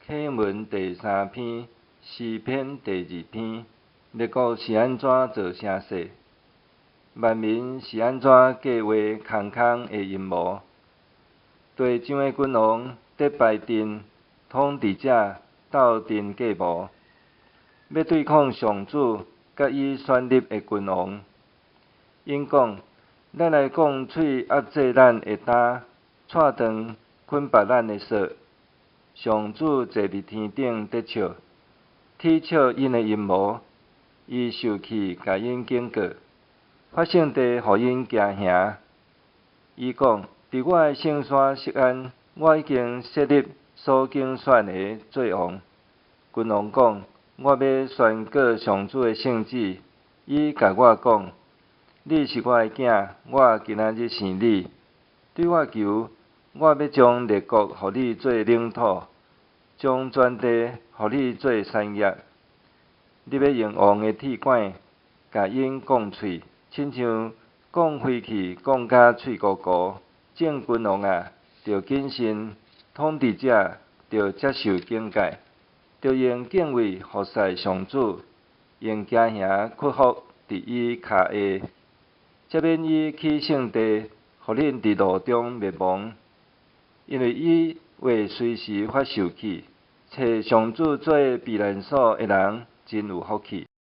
启文第3篇，诗篇第2篇。列国是安怎做声势？万民是安怎计划空空的阴谋？地上的君王得败阵，统治者斗阵计谋，要对抗上主甲伊选立的君王。因讲：咱来讲喙压制咱的胆，踹断捆绑咱的绳。上主坐伫天顶得笑，铁笑因的阴谋，伊受气甲因警告，发圣地互因行刑。伊讲：伫我的圣山锡安，我已经设立所竞选的做王。君王讲：我要宣告上主的圣旨。伊甲我讲：你是我的囝，我今仔日生你。对我求，我要将列国互你做领土，将全地互你做产业。你要用王的铁管，甲因讲喙，亲像讲飞去，讲甲喙糊糊。众君王啊，着谨慎；统治者着接受警戒，着用敬畏服侍上主，用惊吓屈服伫伊骹下，才免伊起圣地，互恁伫路中灭亡。因为伊会随时发受气。找上主做避难所的人，真有福气。